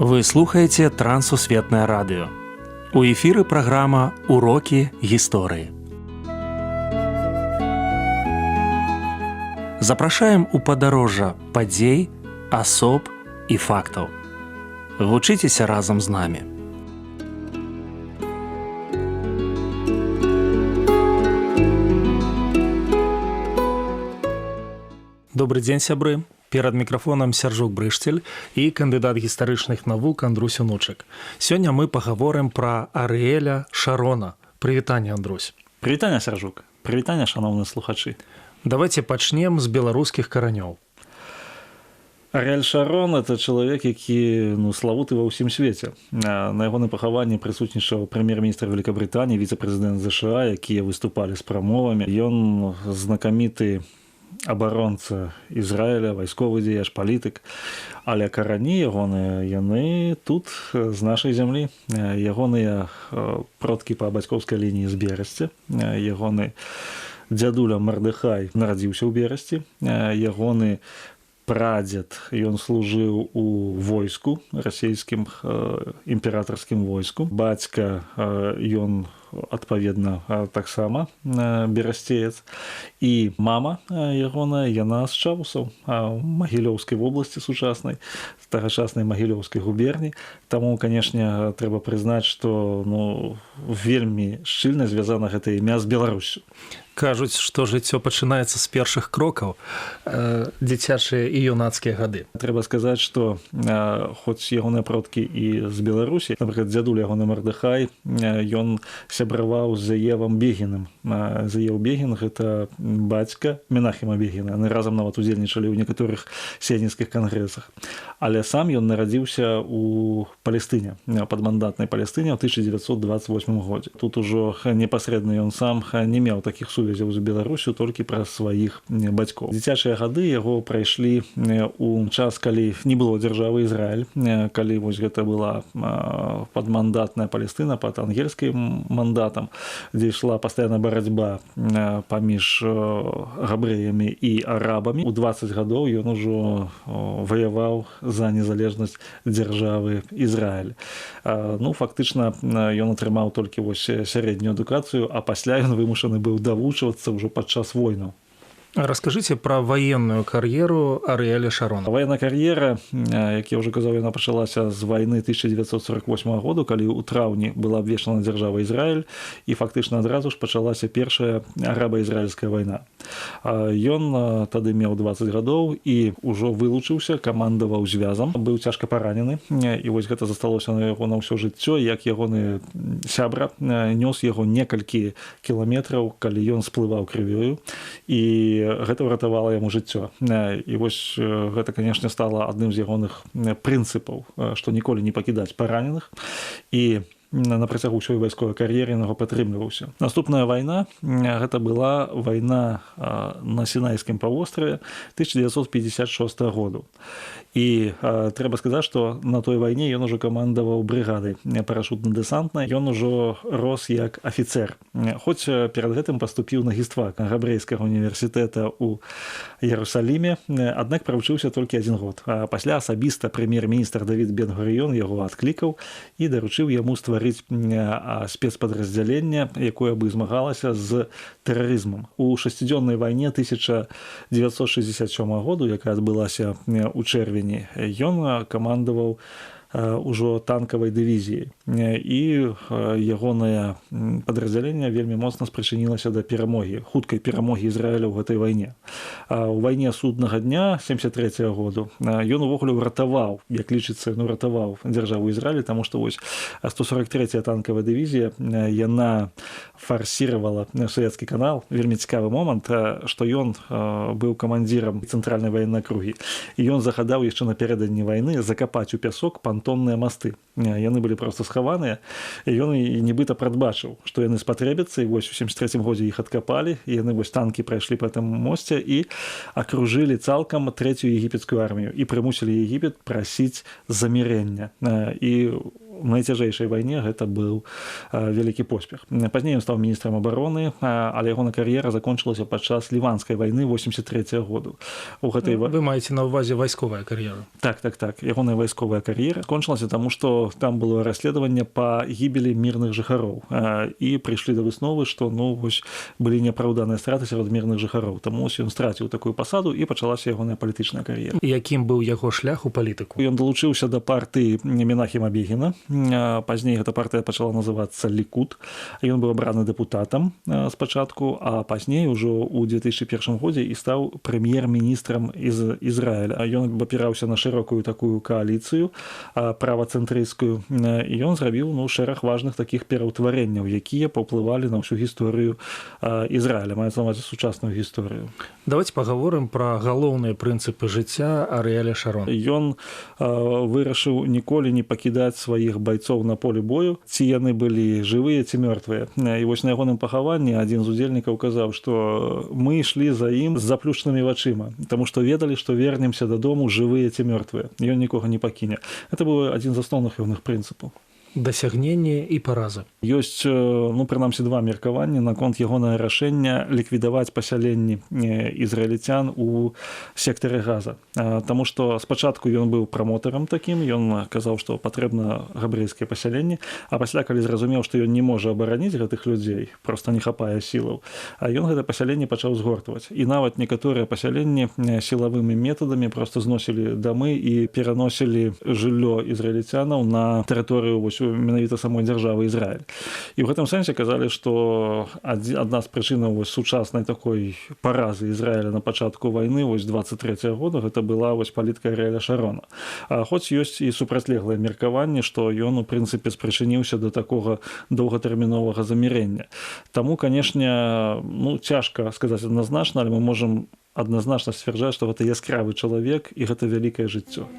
Вы слухаеце Трансусветнае радыё. У эфіры праграма «Урокі гісторыі». Запрашаем у падарожжа падзей, асоб і фактаў. Вучыцеся разам з намі. Добры дзень, сябры. Перад мікрафонам Сяржук Брышцель і кандыдат гістарычных навук Андрусь Унучык. Сёння мы пагаворым пра Арыэля Шарона. Прывітанне, Андрусь. Прывітанне, Сяржук. Прывітанне, шаноўныя слухачы. Давайте пачнем з беларускіх каранёў. Арыэль Шарон – это чалавек, які славуты ва ўсім свеце. На ягоным пахаванні прысутнічаў прэм'ер-міністр Великабрытаніі, віцэ-прэзідэнт ЗША, якія выступалі з прамовамі. Ён знакаміты абаронца Ізраіля, вайсковы дзеяч, палітык, але карані ягоныя, яны тут, з нашай зямлі. Ягоныя продкі па бацькоўскай лініі з Берасці. Ягоны дзядуля Мардыхай нарадзіўся ў Берасці. Ягоны прадзед, ён служыў у войску, расійскім імператарскім войску. Бацька, ён адпаведна таксама берасцеец. І мама ягоная, яна з Чавусаў, Магілёўскай вобласці сучаснай, тагачаснай Магілёўскай губерні. Таму, канешне, трэба прызнаць, што вельмі шчыльна звязана гэта імя з Беларуссю. Кажуць, што жыццё пачынаецца з першых крокаў, дзіцячыя і юнацкія гады. Трэба сказаць, што хоць ягоныя продкі і з Беларусі, напрыклад, дзядуля ягоны Мардыхай, ён сябраваў з Заевам Бегіным. Заев Бегін – гэта бацька Менахема Бегіна. Яны разам нават удзельнічалі ў некаторых сіянісцкіх кангрэсах. Але сам ён нарадзіўся ў Палестыне, падмандатнай Палестыне ў 1928 годзе. Тут ужо непасрэдна ён сам не меў такіх сувязяў з Беларусю, толькі праз сваіх бацькоў. Дзіцячыя гады яго прайшлі ў час, калі не было дзяржавы Ізраіль, калі вось гэта была падмандатная Палестына пад ангельскім мандатам, дзе ішла пастаянная барацьба паміж габрэямі і арабамі. У 20 гадоў ён ужо ваяваў за незалежнасць дзяржавы Ізраіль. Фактычна ён атрымаў толькі вось сярэднюю адукацыю, а пасля ён вымушаны быў давучвацца ўжо падчас войнаў. Раскажыце пра ваенную кар'еру Арыэля Шарона. Ваенная кар'ера, як я ўжо казаў, яна пачалася з вайны 1948 году, калі ў траўні была абвешчана дзяржава Ізраіль, і фактычна адразу ж пачалася першая араба-ізраільская вайна. Ён тады меў 20 гадоў і ўжо вылучыўся, камандаваў звязам, быў цяжка паранены, і вось гэта засталося на яго на ўсё жыццё, як ягоны сябра нёс яго некалькі кіламетраў, калі ён сплываў крывёю, і гэта ўратавала яму жыццё. І вось гэта, канешне, стала адным з ягоных прынцыпаў, што ніколі не пакідаць параненых, і на працягу ўсёй вайсковай кар'еры яго падтрымліваўся. Наступная вайна – гэта была вайна на Сінайскім паўвостраве 1956 году. І трэба сказаць, што на той вайне ён ужо камандаваў брыгадай парашютна-дэсантнай, ён ужо рос як афіцэр. Хоць перад гэтым паступіў на гістфак габрэйскага універсітэта ў Ярусаліме, аднак правучыўся толькі 1 год. Пасля асабіста прэм'ер-міністр Давід Бен-Гурыён яго адклікаў і даручыў яму стварыць спецпадраздзяленне, якое бы змагалася з тэрарызмам. У шасцідзённай вайне 1967 году, якая адбылася ў чэрвені, ён камандаваў ужо танкавай дывізіяй. І ягонае падраздзяленне вельмі моцна спрычынілася да перамогі, хуткай перамогі Ізраіля ў гэтай вайне. У вайне суднага дня 1973 году ён увогуле ўратаваў, як лічыцца, ўратаваў дзяржаву Ізраіля, таму што вось 143-я танкавая дывізія, яна фарсіравала Суэцкі канал. Вельмі цікавы момант, што ён быў камандзірам цэнтральнай ваеннай акругі. І ён загадаў яшчэ напярэдадні вайны закапаць у пясок пантонныя масты. Яны былі проста схаваныя, і ён нібыта прадбачыў, што яны спатрэбяцца, і вось у 1973 годзе іх адкапалі, і яны вось танкі прайшлі па гэтым мосце і акружылі цалкам трэцюю егіпецкую армію і прымусілі Егіпет прасіць замірэння. І найцяжэйшай вайне гэта быў вялікі поспех. Пазней ён стаў міністрам абароны, але ягоная кар'ера закончылася падчас ліванскай вайны 83 году. У гэтай Вы маеце на ўвазе вайсковая кар'ера. Так. Ягоная вайсковая кар'ера скончылася таму, што там было расследаванне па гібелі мірных жыхароў. І прыйшлі да высновы, што былі неапраўданыя страты сярод мірных жыхароў. Таму ён страціў такую пасаду і пачалася ягоная палітычная кар'ера. Якім быў яго шлях у палітыку? Ён далучыўся да партыі Менахема Бегіна. Пазней гэта партыя пачала называцца Лікуд. Ён быў абраны дэпутатам спачатку, а пазней ужо ў 2001 годзе і стаў прэм'ер-міністрам з Ізраіля. Ён абапіраўся на шырокую такую кааліцыю правацэнтрысцкую, і ён зрабіў шэраг важных такіх пераўтварэнняў, якія паўплывалі на ўсю гісторыю Ізраіля, маецца на ўвазе сучасную гісторыю. Давайте пагаворым пра галоўныя прынцыпы жыцця Арыэля Шарона. Ён вырашыў ніколі не пакідаць сваіх байцоў на полі бою, ці яны былі жывыя ці мёртвыя. І на ягоным пахаванні адзін з удзельнікаў казаў, што мы ішлі за ім з заплюшчанымі вачыма, таму што ведалі, што вернемся дадому жывыя ці мёртвыя. Ён нікога не пакіне. Гэта быў адзін з асноўных ягоных прынцыпаў. Дасягненне і параза. Ёсць, прынамсі, два меркаванні наконт ягонае рашэння ліквідаваць пасяленні ізраільцян у сектары Газа. Таму што спачатку ён быў прамотарам такім, ён казаў, што патрэбна габрэйскае пасяленне, а пасля, калі зразумеў, што ён не можа абараніць гэтых людзей, проста не хапае сілаў, ён гэта пасяленне пачаў згортваць. І нават некаторыя пасяленні сілавымі метадамі проста зносілі дамы і пераносілі жыллё ізраільцянаў на тэрыторыю менавіта самой дзяржавы Ізраіль. І ў гэтым сэнсе казалі, што адна з прычынаў сучаснай такой паразы Ізраіля на пачатку вайны 23 года гэта была палітыка Арыэля Шарона. Хоць ёсць і супрацьлеглае меркаванне, што ён у прынцыпе спрычыніўся да такога доўгатэрміновага замірэння. Таму, канешне, цяжка сказаць адназначна, але мы можам адназначна сцвярджаць, што гэта яскравы чалавек і гэта вялікае жыццё.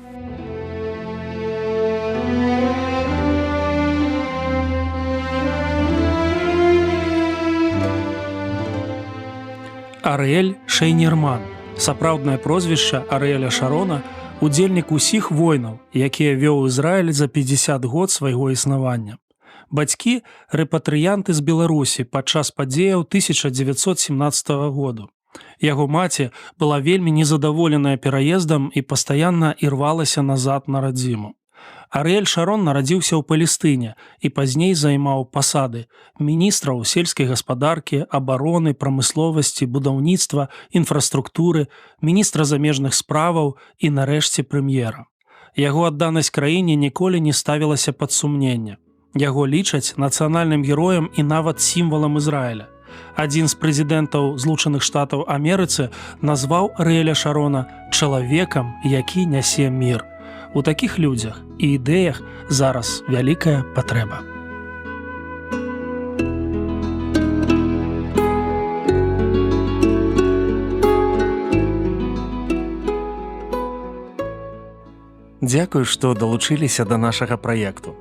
Арыэль Шейнерман. Сапраўднае прозвішча Арыэля Шарона – удзельнік усіх войнаў, якія вёў Ізраіль за 50 год свайго існавання. Бацькі – рэпатрыянты з Беларусі падчас падзеяў 1917 году. Яго маці была вельмі незадаволеная пераездам і пастаянна ірвалася назад на радзіму. Арыэль Шарон нарадзіўся ў Палестыне і пазней займаў пасады міністраў сельскай гаспадаркі, абароны, прамысловасці, будаўніцтва, інфраструктуры, міністра замежных справаў і, нарэшце, прэм'ера. Яго адданасць краіне ніколі не ставілася пад сумненне. Яго лічаць нацыянальным героем і нават сімвалам Ізраіля. Адзін з прэзідэнтаў Злучаных Штатаў Амерыцы назваў Арыэля Шарона чалавекам, які нясе мір. У такіх людзях і ідэях зараз вялікая патрэба. Дзякую, што далучыліся да нашага праекту.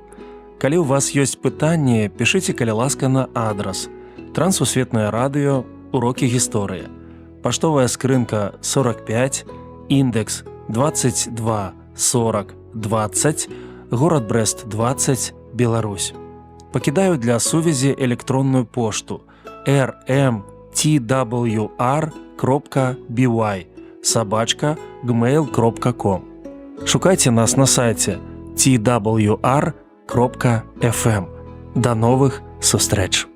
Калі ў вас ёсць пытанні, пішыце, калі ласка, на адрас Трансусветнае радыё, урокі гісторыі. Паштовая скрынка 45, індекс 22 40 20, горад Брэст 20, Беларусь. Пакідаю для сувязі электронную пошту rmtwr.by@gmail.com. Шукайце нас на сайце twr.fm. До новых сустрэч!